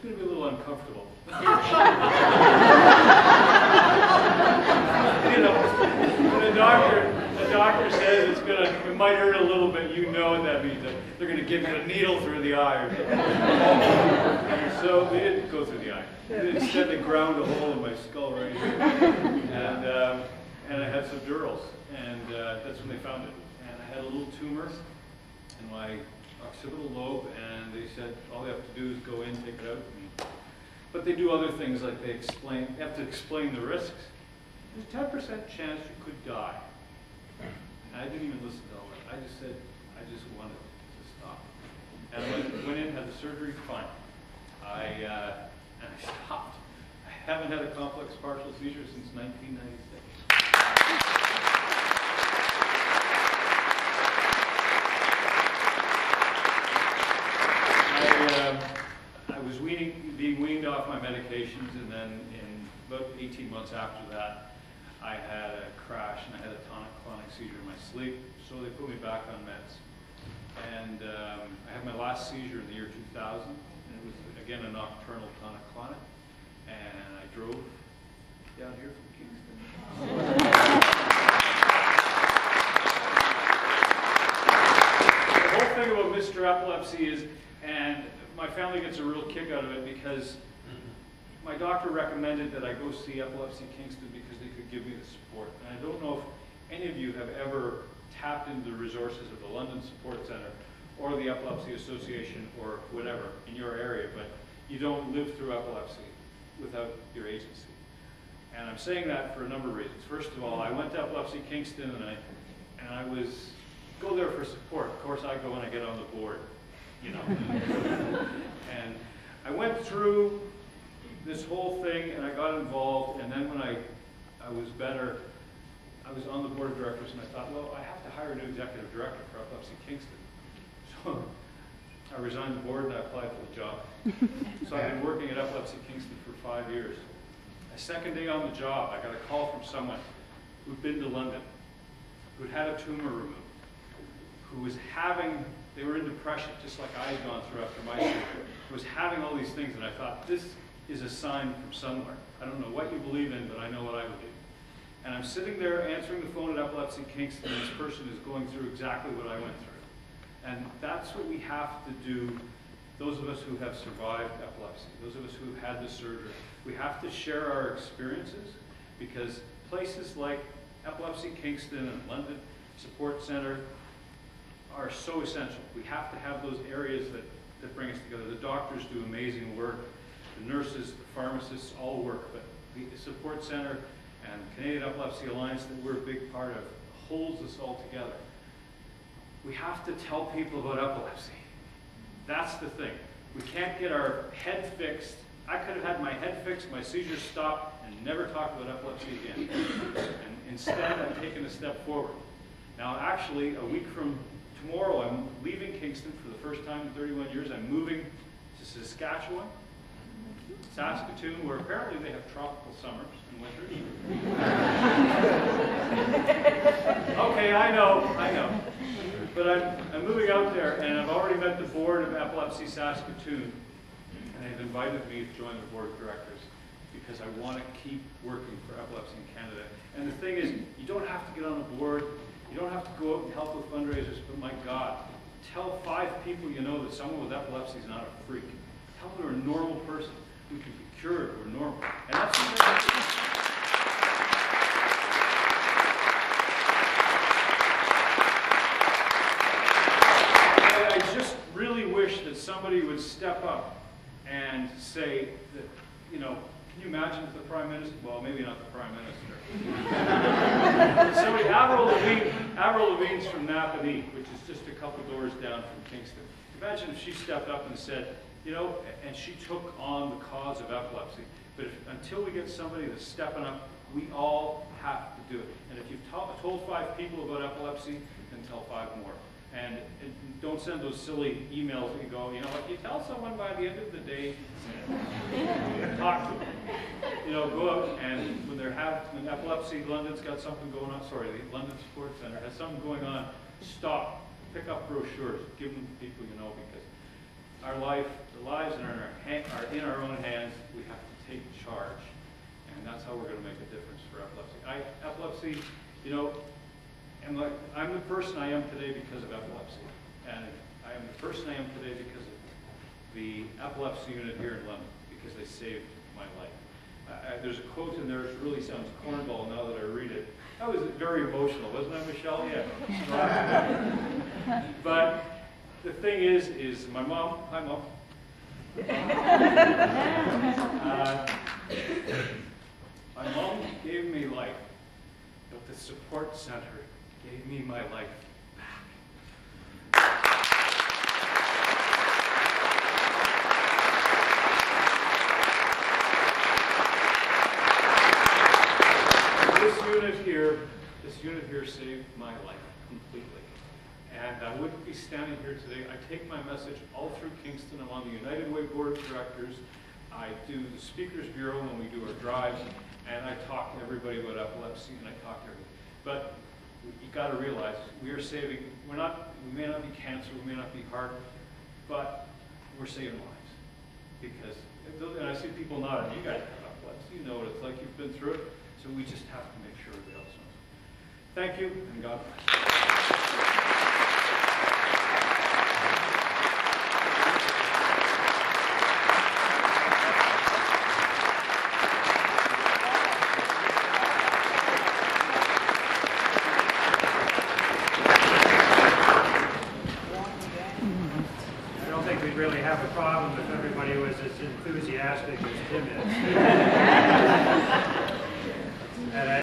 going to be a little uncomfortable. You know, when a doctor says it might hurt a little bit, you know what that means. They're going to give you a needle through the eye. Or something. So they didn't go through the eye. Instead, they ground a hole in my skull right here. And I had subdurals, and that's when they found it. And I had a little tumor in my occipital lobe, and they said all they have to do is go in, take it out. But they do other things, like they have to explain the risks. There's a 10% chance you could die. And I didn't even listen to all that. I just said, I just wanted to stop. And I went in, had the surgery, fine. And I stopped. I haven't had a complex partial seizure since 1996. I was being weaned off my medications, and then in about 18 months after that, I had a crash and I had a tonic-clonic seizure in my sleep, so they put me back on meds. And I had my last seizure in the year 2000, and it was, again, a nocturnal tonic-clonic, and I drove down here from Kingston. The whole thing about Mr. Epilepsy is, and my family gets a real kick out of it, because my doctor recommended that I go see Epilepsy Kingston because they could give me the support. And I don't know if any of you have ever tapped into the resources of the London Support Center or the Epilepsy Association or whatever in your area, but you don't live through epilepsy without your agency. And I'm saying that for a number of reasons. First of all, I went to Epilepsy Kingston, and I go there for support. Of course, I go when I get on the board, you know. And I went through this whole thing, and I got involved, and then when I was better, I was on the board of directors, and I thought, well, I have to hire a new executive director for Epilepsy Kingston. So I resigned the board and I applied for the job. So I've been working at Epilepsy Kingston for 5 years. The second day on the job, I got a call from someone who'd been to London, who'd had a tumor removed, who was they were in depression, just like I had gone through after my surgery, who was having all these things, and I thought, this is a sign from somewhere. I don't know what you believe in, but I know what I believe. And I'm sitting there answering the phone at Epilepsy Kingston, and this person is going through exactly what I went through. And that's what we have to do, those of us who have survived epilepsy, those of us who have had the surgery. We have to share our experiences, because places like Epilepsy Kingston and London Support Center are so essential. We have to have those areas that bring us together. The doctors do amazing work. The nurses, the pharmacists all work, but the support center and Canadian Epilepsy Alliance that we're a big part of holds us all together. We have to tell people about epilepsy. That's the thing. We can't get our head fixed. I could have had my head fixed, my seizures stopped, and never talked about epilepsy again. And instead, I've taken a step forward. Now, actually, a week from tomorrow, I'm leaving Kingston for the first time in 31 years. I'm moving to Saskatchewan, Saskatoon, where apparently they have tropical summers and winters. Okay, I know. But I'm moving out there, and I've already met the board of Epilepsy Saskatoon, and they've invited me to join the board of directors because I want to keep working for epilepsy in Canada. And the thing is, you don't have to get on a board, you don't have to go out and help with fundraisers, but my God, tell 5 people you know that someone with epilepsy is not a freak. Tell them they're a normal person who can be cured or normal. And that's what I just really wish that somebody would step up and say that, you know, can you imagine if the Prime Minister, well, maybe not the Prime Minister. Somebody, Avril Lavigne's from Napanee, which is just a couple doors down from Kingston. Imagine if she stepped up and said, you know, and she took on the cause of epilepsy. But until we get somebody that's stepping up, we all have to do it. And if you've told 5 people about epilepsy, then tell 5 more. And don't send those silly emails that you go, you know, like you tell someone by the end of the day, talk to them. You know, go out and when epilepsy, London's got something going on, sorry, the London Support Center has something going on, stop, pick up brochures, give them to people you know, because our lives are in our own hands. We have to take charge, and that's how we're going to make a difference for epilepsy. Epilepsy, you know, I'm the person I am today because of epilepsy, and I am the person I am today because of the epilepsy unit here in London, because they saved my life. There's a quote in there that really sounds cornball now that I read it. That was very emotional, wasn't that, Michelle? Yeah. But the thing is my mom, hi Mom. My mom gave me life, but the support center gave me my life back. This unit here saved my life completely. And I wouldn't be standing here today. I take my message all through Kingston. I'm on the United Way Board of Directors. I do the Speakers Bureau when we do our drives, and I talk to everybody about epilepsy, and I talk to everybody. But you got to realize we are saving. We may not be cancer, we may not be heart, but we're saving lives. Because, and I see people nodding. You guys have epilepsy. You know what it's like. You've been through it. So we just have to make sure everybody else knows. Thank you, and God bless. I don't think we'd really have a problem if everybody was as enthusiastic as Tim is.